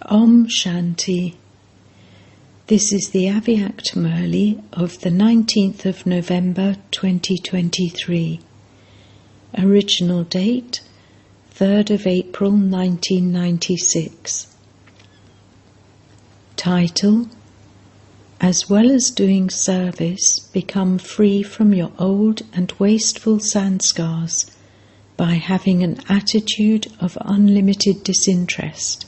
Om Shanti. This is the Avyact Murli of the 19th of November 2023. Original date 3rd of April 1996. Title: As well as doing service, become free from your old and wasteful sanskars by having an attitude of unlimited disinterest.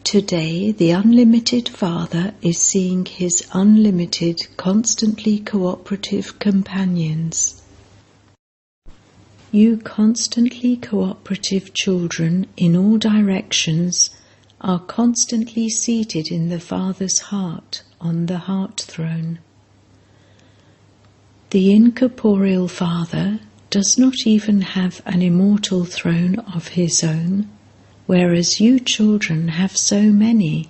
Today, the Unlimited Father is seeing his unlimited, constantly cooperative companions. You constantly cooperative children in all directions are constantly seated in the Father's heart on the heart throne. The incorporeal Father does not even have an immortal throne of his own, whereas you children have so many.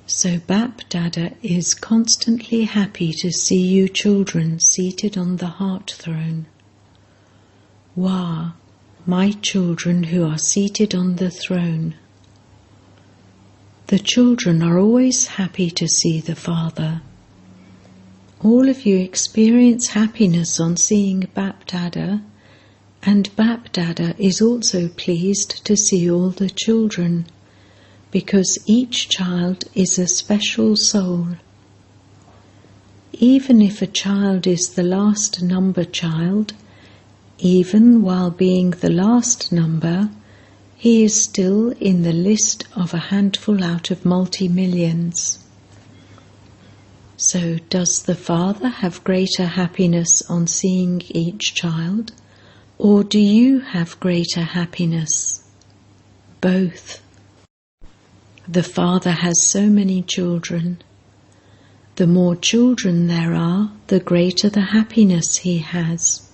So Bap Dada is constantly happy to see you children seated on the heart throne. Wah, my children who are seated on the throne. The children are always happy to see the Father. All of you experience happiness on seeing Bap Dada, and Bap Dada is also pleased to see all the children, because each child is a special soul. Even if a child is the last number child, even while being the last number, he is still in the list of a handful out of multi-millions. So does the Father have greater happiness on seeing each child? Or do you have greater happiness? Both. The Father has so many children. The more children there are, the greater the happiness he has,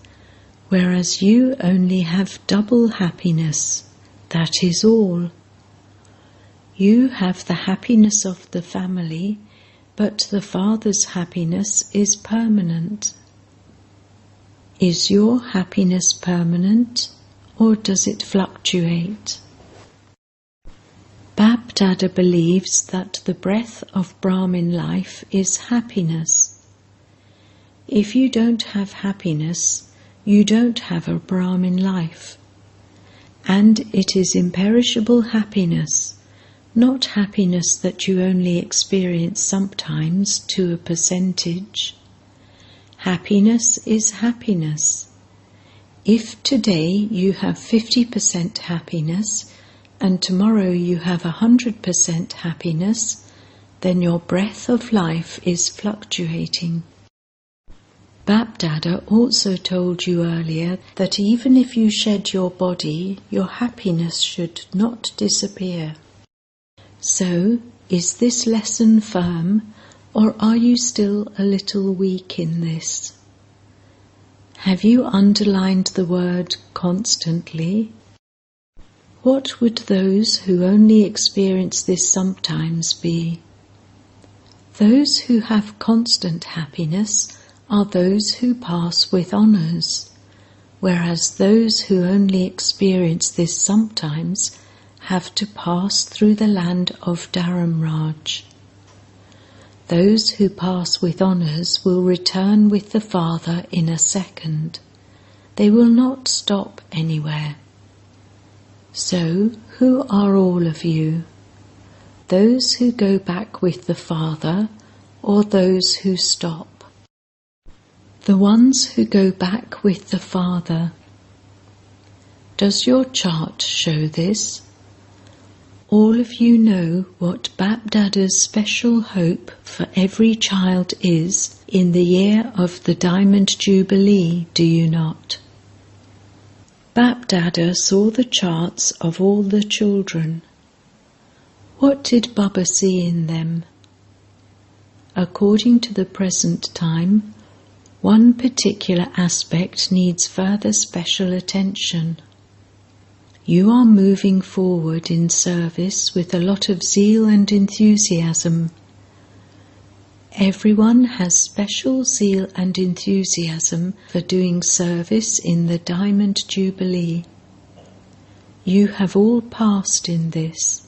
whereas you only have double happiness. That is all. You have the happiness of the family, but the Father's happiness is permanent. Is your happiness permanent, or does it fluctuate? Bap Dada believes that the breath of Brahmin life is happiness. If you don't have happiness, you don't have a Brahmin life. And it is imperishable happiness, not happiness that you only experience sometimes to a percentage. Happiness is happiness. If today you have 50% happiness and tomorrow you have 100% happiness, then your breath of life is fluctuating. Bap Dada also told you earlier that even if you shed your body, your happiness should not disappear. So, is this lesson firm, or are you still a little weak in this? Have you underlined the word constantly? What would those who only experience this sometimes be? Those who have constant happiness are those who pass with honours, whereas those who only experience this sometimes have to pass through the land of Dharamraj. Those who pass with honours will return with the Father in a second. They will not stop anywhere. So, who are all of you? Those who go back with the Father, or those who stop? The ones who go back with the Father. Does your chart show this? All of you know what Bap Dada's special hope for every child is in the year of the Diamond Jubilee, do you not? Bap Dada saw the charts of all the children. What did Baba see in them? According to the present time, one particular aspect needs further special attention. You are moving forward in service with a lot of zeal and enthusiasm. Everyone has special zeal and enthusiasm for doing service in the Diamond Jubilee. You have all passed in this.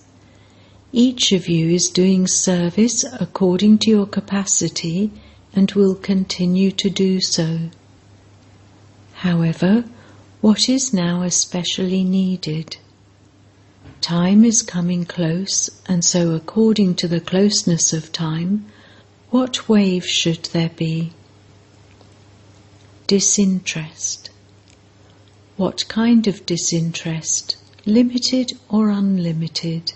Each of you is doing service according to your capacity and will continue to do so. However, what is now especially needed? Time is coming close, and so according to the closeness of time, what wave should there be? Disinterest. What kind of disinterest? Limited or unlimited?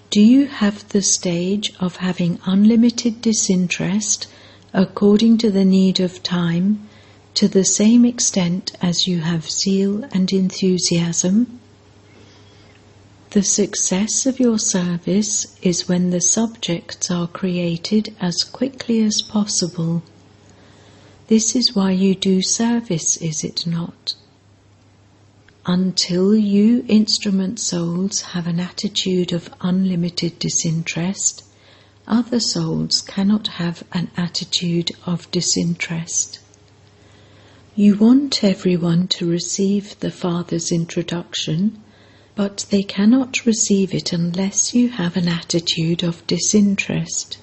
Do you have the stage of having unlimited disinterest according to the need of time, to the same extent as you have zeal and enthusiasm? The success of your service is when the subjects are created as quickly as possible. This is why you do service, is it not? Until you instrument souls have an attitude of unlimited disinterest, other souls cannot have an attitude of disinterest. You want everyone to receive the Father's introduction, but they cannot receive it unless you have an attitude of disinterest.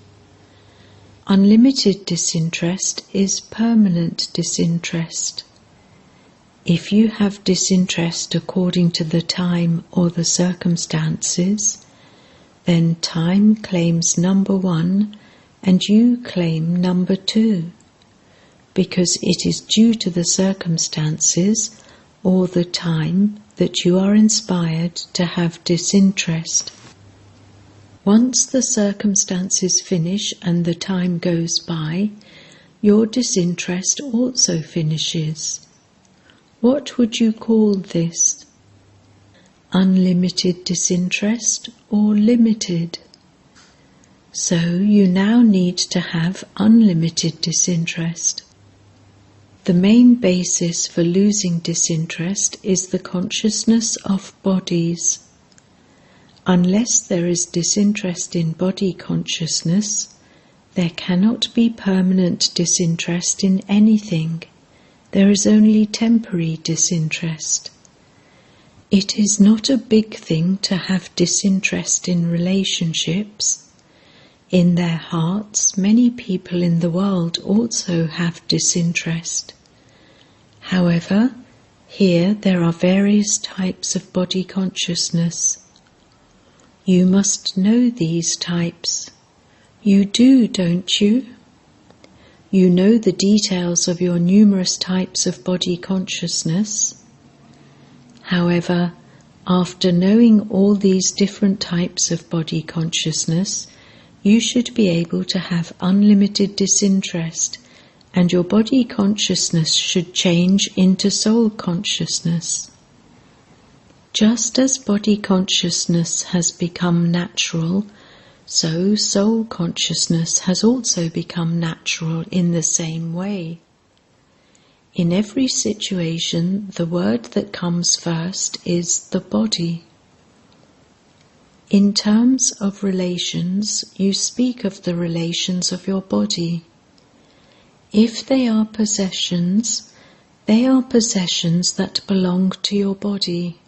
Unlimited disinterest is permanent disinterest. If you have disinterest according to the time or the circumstances, then time claims number one and you claim number two, because it is due to the circumstances or the time that you are inspired to have disinterest. Once the circumstances finish and the time goes by, your disinterest also finishes. What would you call this? Unlimited disinterest or limited? So you now need to have unlimited disinterest. The main basis for losing disinterest is the consciousness of bodies. Unless there is disinterest in body consciousness, there cannot be permanent disinterest in anything. There is only temporary disinterest. It is not a big thing to have disinterest in relationships. In their hearts, many people in the world also have disinterest. However, here there are various types of body consciousness. You must know these types. You do, don't you? You know the details of your numerous types of body consciousness. However, after knowing all these different types of body consciousness, you should be able to have unlimited disinterest, and your body consciousness should change into soul consciousness. Just as body consciousness has become natural, so soul consciousness has also become natural in the same way. In every situation, the word that comes first is the body. In terms of relations, you speak of the relations of your body. If they are possessions that belong to your body.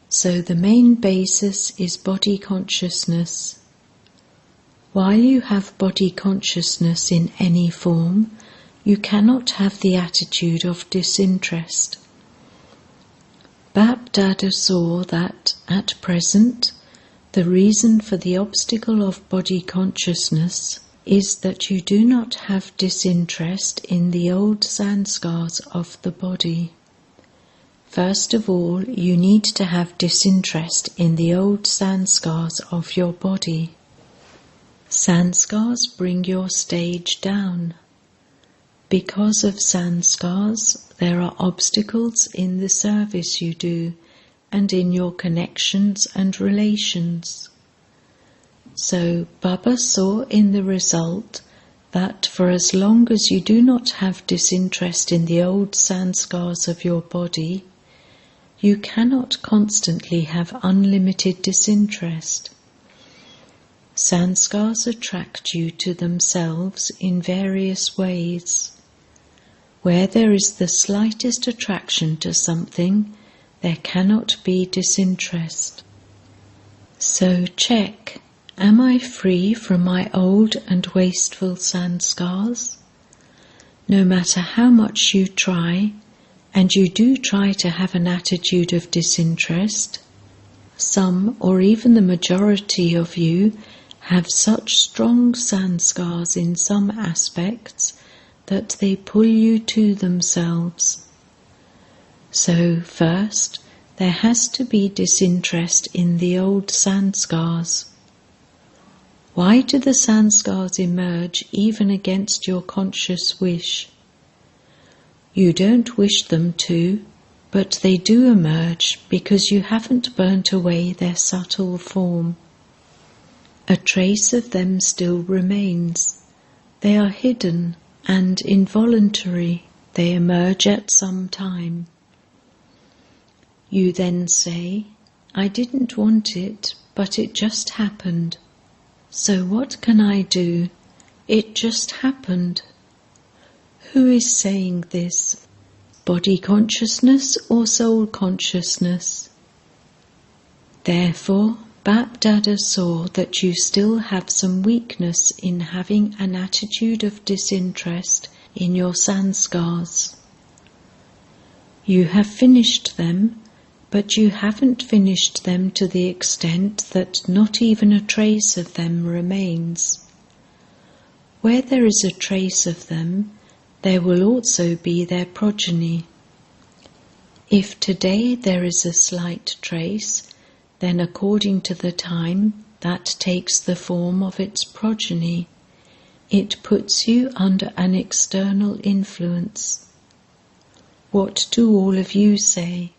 So the main basis is body consciousness. While you have body consciousness in any form, you cannot have the attitude of disinterest. Bap Dada saw that, at present, the reason for the obstacle of body consciousness is that you do not have disinterest in the old sanskars of the body. First of all, you need to have disinterest in the old sanskars of your body. Sanskars bring your stage down. Because of sanskars, there are obstacles in the service you do and in your connections and relations. So Baba saw in the result that for as long as you do not have disinterest in the old sanskars of your body, you cannot constantly have unlimited disinterest. Sanskars attract you to themselves in various ways. Where there is the slightest attraction to something, there cannot be disinterest. So check, am I free from my old and wasteful sanskars? No matter how much you try, and you do try to have an attitude of disinterest, some or even the majority of you have such strong sanskars in some aspects that they pull you to themselves. So first, there has to be disinterest in the old sanskars. Why do the sanskars emerge even against your conscious wish? You don't wish them to, but they do emerge because you haven't burnt away their subtle form. A trace of them still remains. They are hidden and involuntary. They emerge at some time. You then say, I didn't want it, but it just happened. So what can I do? It just happened. Who is saying this? Body consciousness or soul consciousness? Therefore, Bap-Dada saw that you still have some weakness in having an attitude of disinterest in your sanskars. You have finished them, but you haven't finished them to the extent that not even a trace of them remains. Where there is a trace of them, there will also be their progeny. If today there is a slight trace, then according to the time, that takes the form of its progeny. It puts you under an external influence. What do all of you say?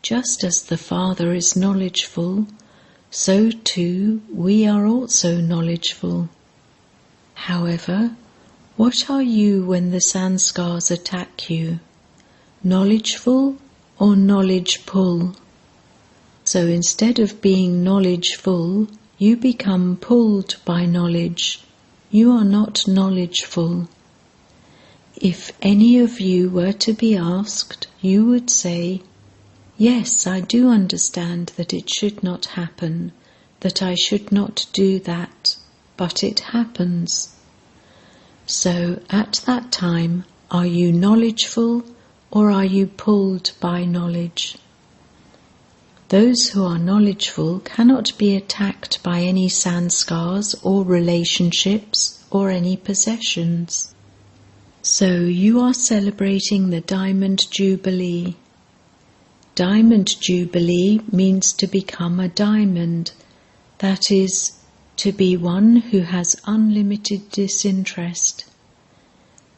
Just as the Father is knowledgeful, so too we are also knowledgeful. However, what are you when the sanskars attack you? Knowledgeful or knowledgeful? So instead of being knowledgeful, you become pulled by knowledge. You are not knowledgeful. If any of you were to be asked, you would say, yes, I do understand that it should not happen, that I should not do that, but it happens. So at that time, are you knowledgeful or are you pulled by knowledge? Those who are knowledgeful cannot be attacked by any sanskars or relationships or any possessions. So you are celebrating the Diamond Jubilee. Diamond Jubilee means to become a diamond, that is, to be one who has unlimited disinterest.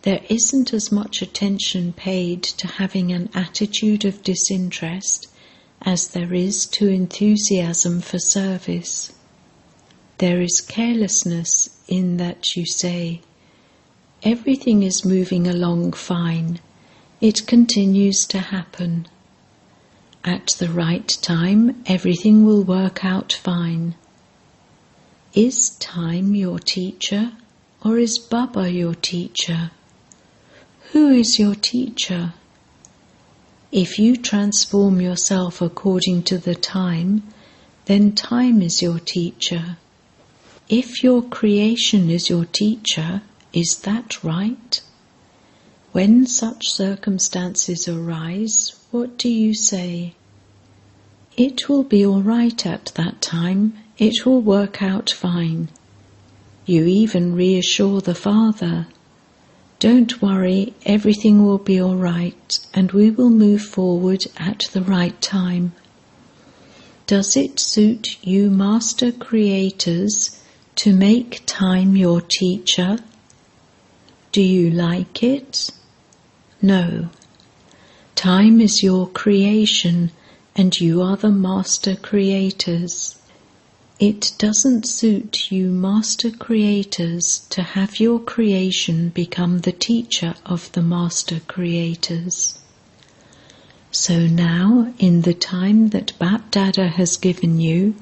There isn't as much attention paid to having an attitude of disinterest as there is to enthusiasm for service. There is carelessness in that you say, everything is moving along fine, it continues to happen. At the right time, everything will work out fine. Is time your teacher, or is Baba your teacher? Who is your teacher? If you transform yourself according to the time, then time is your teacher. If your creation is your teacher, is that right? When such circumstances arise, what do you say? It will be all right at that time. It will work out fine. You even reassure the Father. Don't worry, everything will be all right, and we will move forward at the right time. Does it suit you Master Creators to make time your teacher? Do you like it? No. Time is your creation, and you are the Master Creators. It doesn't suit you Master Creators to have your creation become the teacher of the Master Creators. So now, in the time that Bap-Dada has given you,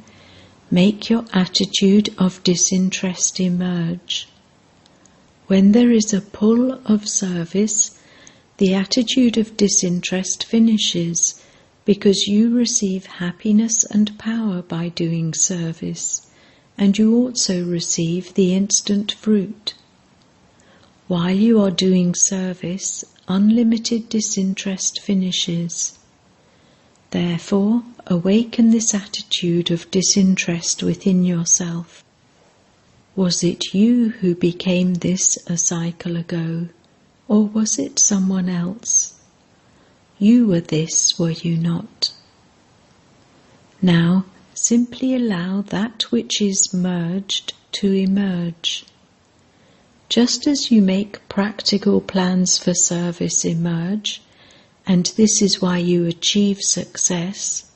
make your attitude of disinterest emerge. When there is a pull of service, the attitude of disinterest finishes, because you receive happiness and power by doing service, and you also receive the instant fruit. While you are doing service, unlimited disinterest finishes. Therefore, awaken this attitude of disinterest within yourself. Was it you who became this a cycle ago, or was it someone else? You were this, were you not? Now, simply allow that which is merged to emerge. Just as you make practical plans for service emerge, and this is why you achieve success,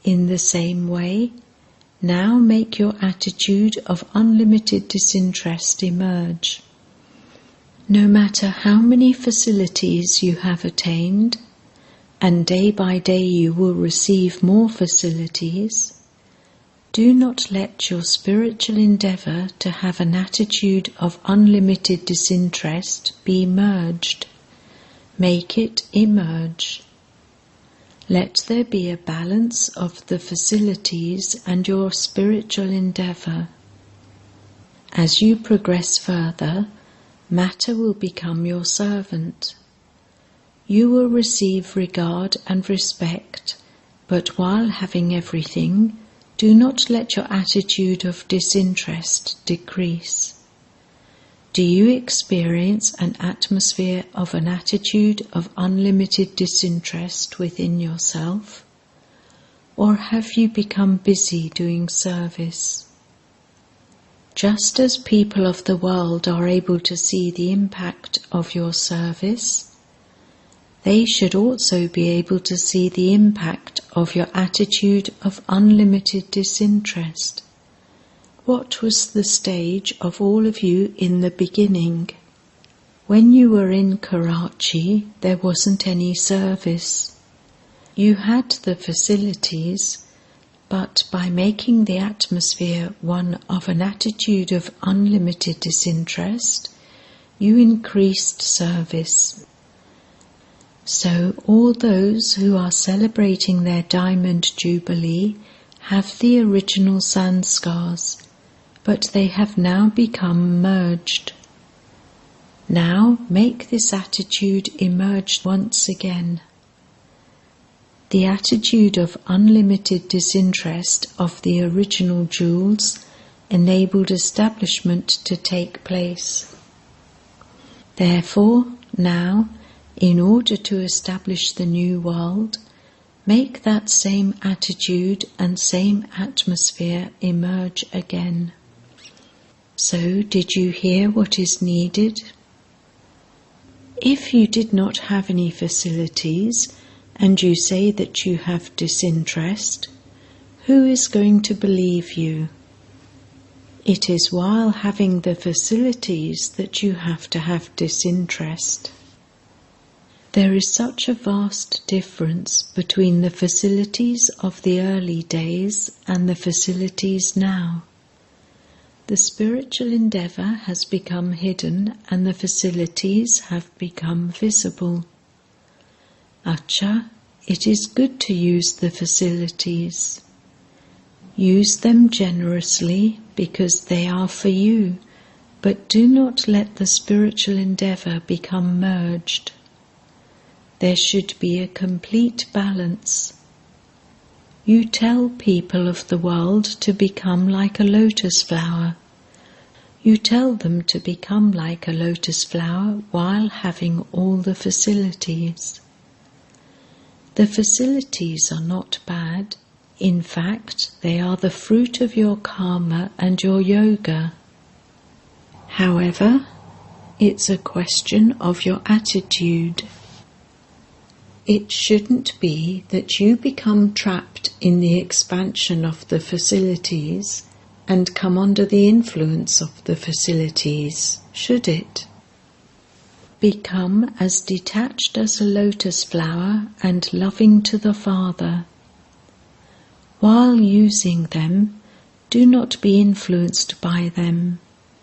in the same way, now make your attitude of unlimited disinterest emerge. No matter how many facilities you have attained, and day by day you will receive more facilities, do not let your spiritual endeavour to have an attitude of unlimited disinterest be merged. Make it emerge. Let there be a balance of the facilities and your spiritual endeavour. As you progress further, matter will become your servant. You will receive regard and respect, but while having everything, do not let your attitude of disinterest decrease. Do you experience an atmosphere of an attitude of unlimited disinterest within yourself? Or have you become busy doing service? Just as people of the world are able to see the impact of your service, they should also be able to see the impact of your attitude of unlimited disinterest. What was the stage of all of you in the beginning? When you were in Karachi, there wasn't any service. You had the facilities, but by making the atmosphere one of an attitude of unlimited disinterest, you increased service. So all those who are celebrating their Diamond Jubilee have the original sanskars, but they have now become merged. Now make this attitude emerge once again. The attitude of unlimited disinterest of the original jewels enabled establishment to take place. Therefore, now, in order to establish the new world, make that same attitude and same atmosphere emerge again. So, did you hear what is needed? If you did not have any facilities, and you say that you have disinterest, who is going to believe you? It is while having the facilities that you have to have disinterest. There is such a vast difference between the facilities of the early days and the facilities now. The spiritual endeavour has become hidden and the facilities have become visible. Acha, it is good to use the facilities. Use them generously because they are for you, but do not let the spiritual endeavour become merged. There should be a complete balance. You tell people of the world to become like a lotus flower. You tell them to become like a lotus flower while having all the facilities. The facilities are not bad. In fact, they are the fruit of your karma and your yoga. However, it's a question of your attitude. It shouldn't be that you become trapped in the expansion of the facilities and come under the influence of the facilities, should it? Become as detached as a lotus flower and loving to the Father. While using them, do not be influenced by them.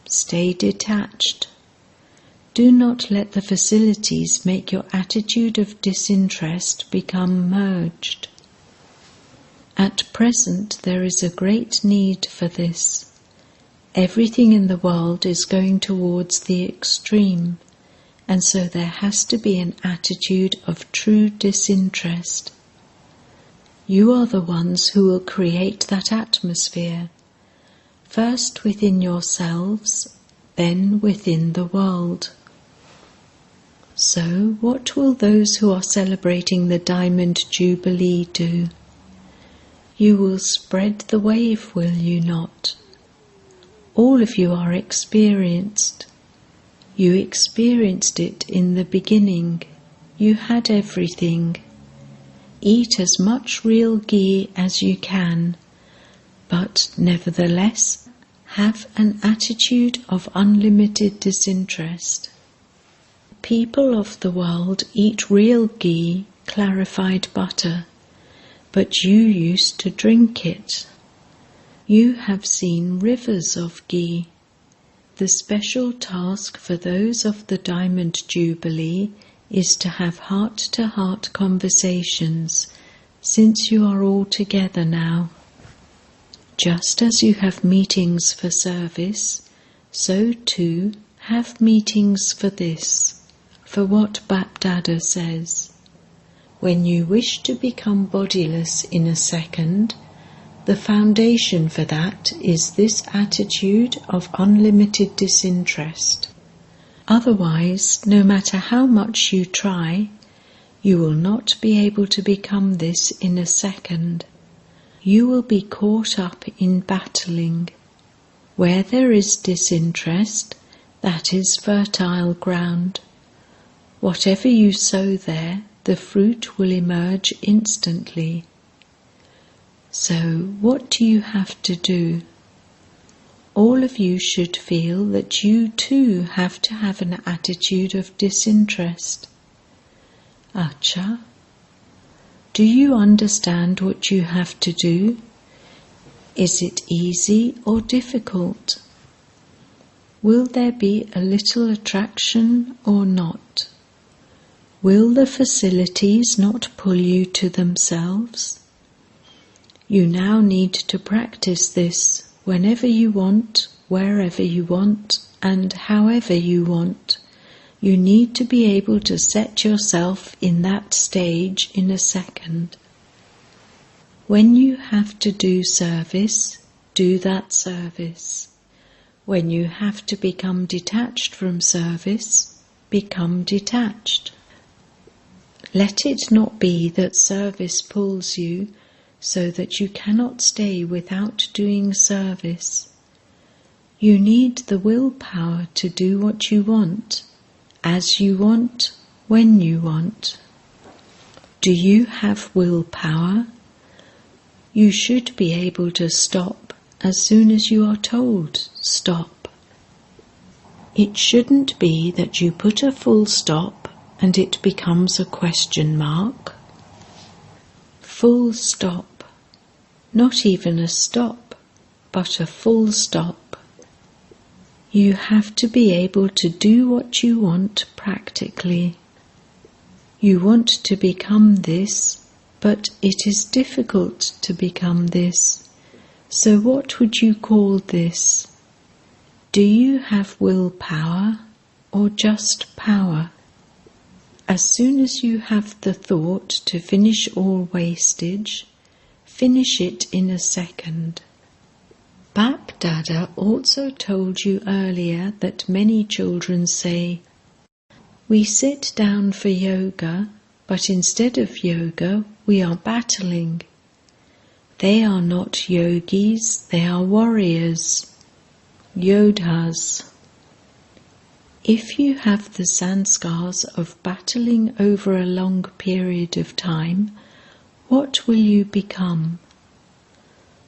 Stay detached. Do not let the facilities make your attitude of disinterest become merged. At present there is a great need for this. Everything in the world is going towards the extreme, and so there has to be an attitude of true disinterest. You are the ones who will create that atmosphere, first within yourselves, then within the world. So, what will those who are celebrating the Diamond Jubilee do? You will spread the wave, will you not? All of you are experienced. You experienced it in the beginning. You had everything. Eat as much real ghee as you can, but nevertheless have an attitude of unlimited disinterest. People of the world eat real ghee, clarified butter, but you used to drink it. You have seen rivers of ghee. The special task for those of the Diamond Jubilee is to have heart-to-heart conversations, since you are all together now. Just as you have meetings for service, so too have meetings for this, for what Bap-Dada says. When you wish to become bodiless in a second, the foundation for that is this attitude of unlimited disinterest. Otherwise, no matter how much you try, you will not be able to become this in a second. You will be caught up in battling. Where there is disinterest, that is fertile ground. Whatever you sow there, the fruit will emerge instantly. So, what do you have to do? All of you should feel that you too have to have an attitude of disinterest. Acha, do you understand what you have to do? Is it easy or difficult? Will there be a little attraction or not? Will the facilities not pull you to themselves? You now need to practice this whenever you want, wherever you want, and however you want. You need to be able to set yourself in that stage in a second. When you have to do service, do that service. When you have to become detached from service, become detached. Let it not be that service pulls you so that you cannot stay without doing service. You need the willpower to do what you want, as you want, when you want. Do you have willpower? You should be able to stop as soon as you are told stop. It shouldn't be that you put a full stop and it becomes a question mark. Full stop. Not even a stop, but a full stop. You have to be able to do what you want practically. You want to become this, but it is difficult to become this. So what would you call this? Do you have willpower or just power? As soon as you have the thought to finish all wastage, finish it in a second. Bap-Dada also told you earlier that many children say, "We sit down for yoga, but instead of yoga we are battling." They are not yogis, they are warriors, yodhas. If you have the sanskars of battling over a long period of time, what will you become?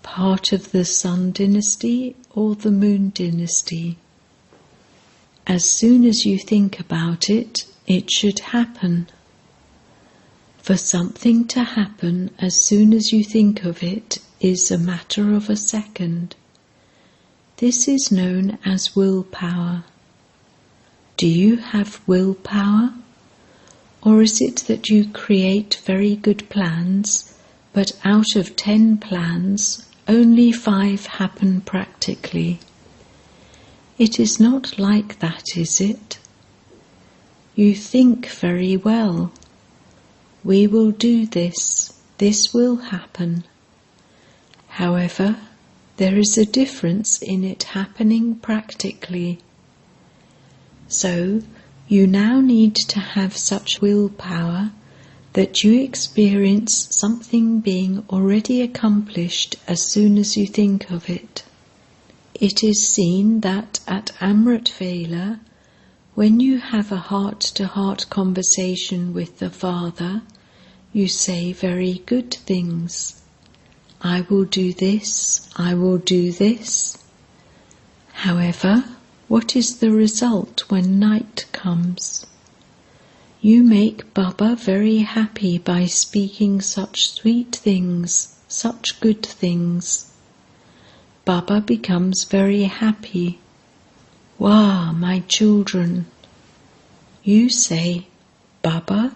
Part of the Sun dynasty or the Moon dynasty? As soon as you think about it, it should happen. For something to happen as soon as you think of it is a matter of a second. This is known as willpower. Do you have willpower? Or is it that you create very good plans, But out of 10 plans, only 5 happen practically. It is not like that, is it? You think very well. We will do this. This will happen. However, there is a difference in it happening practically. So, you now need to have such willpower that you experience something being already accomplished as soon as you think of it. It is seen that at Amrit Vela, when you have a heart-to-heart conversation with the Father, you say very good things. I will do this, I will do this. However, what is the result when night comes? You make Baba very happy by speaking such sweet things, such good things. Baba becomes very happy. Wah, my children. You say, Baba,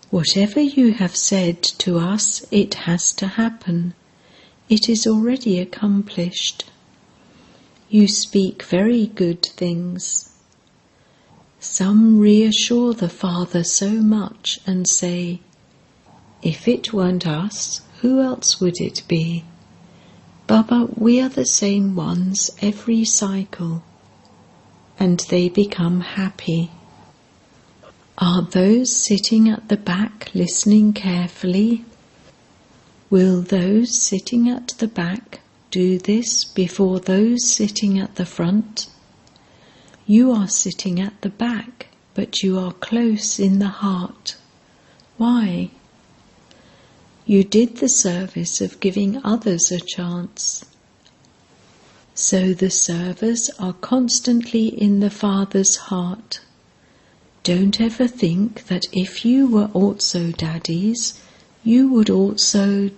whatever you have said to us, it has to happen. It is already accomplished. You speak very good things. Some reassure the Father so much and say, if it weren't us, who else would it be? Baba, we are the same ones every cycle. And they become happy. Are those sitting at the back listening carefully? Will those sitting at the back do this before those sitting at the front? You are sitting at the back, but you are close in the heart. Why? You did the service of giving others a chance. So the servers are constantly in the Father's heart. Don't ever think that if you were also daddies, you would also ...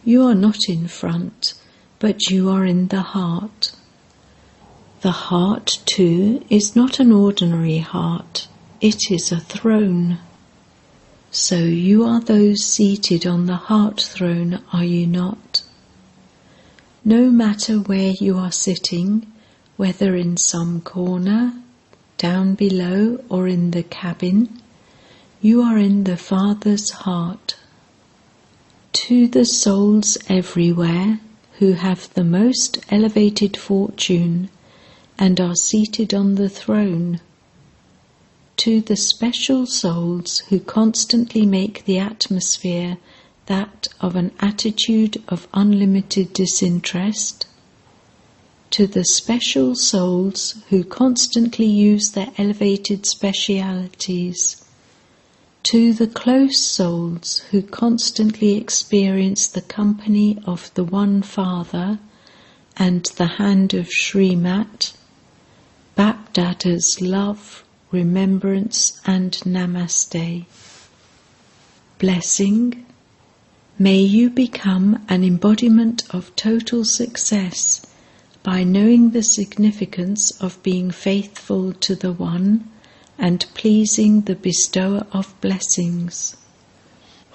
You are not in front, but you are in the heart. The heart, too, is not an ordinary heart. It is a throne. So you are those seated on the heart throne, are you not? No matter where you are sitting, whether in some corner, down below, or in the cabin, you are in the Father's heart. To the souls everywhere who have the most elevated fortune and are seated on the throne, to the special souls who constantly make the atmosphere that of an attitude of unlimited disinterest, to the special souls who constantly use their elevated specialities, to the close souls who constantly experience the company of the One Father and the hand of Srimat, Bapdada's love, remembrance and namaste. Blessing. May you become an embodiment of total success by knowing the significance of being faithful to the One and pleasing the bestower of blessings.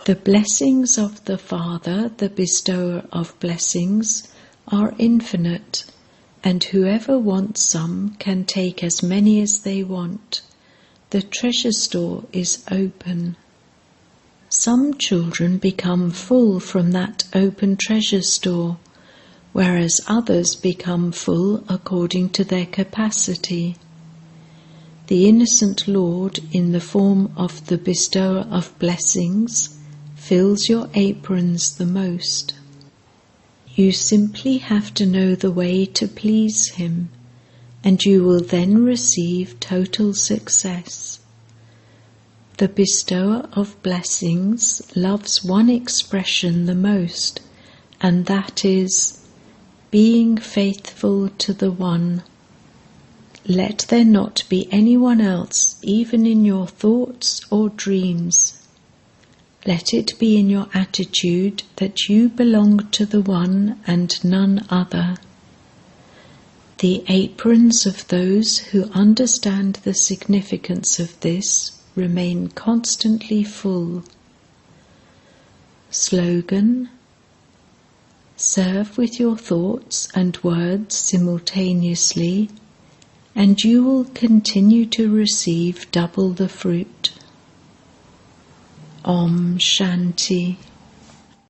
The blessings of the Father, the bestower of blessings, are infinite, and whoever wants some can take as many as they want. The treasure store is open. Some children become full from that open treasure store, whereas others become full according to their capacity. The innocent Lord, in the form of the bestower of blessings, fills your aprons the most. You simply have to know the way to please Him, and you will then receive total success. The bestower of blessings loves one expression the most, and that is being faithful to the One. Let there not be anyone else, even in your thoughts or dreams. Let it be in your attitude that you belong to the One and none other. The aprons of those who understand the significance of this remain constantly full. Slogan: serve with your thoughts and words simultaneously, and you will continue to receive double the fruit. Om Shanti.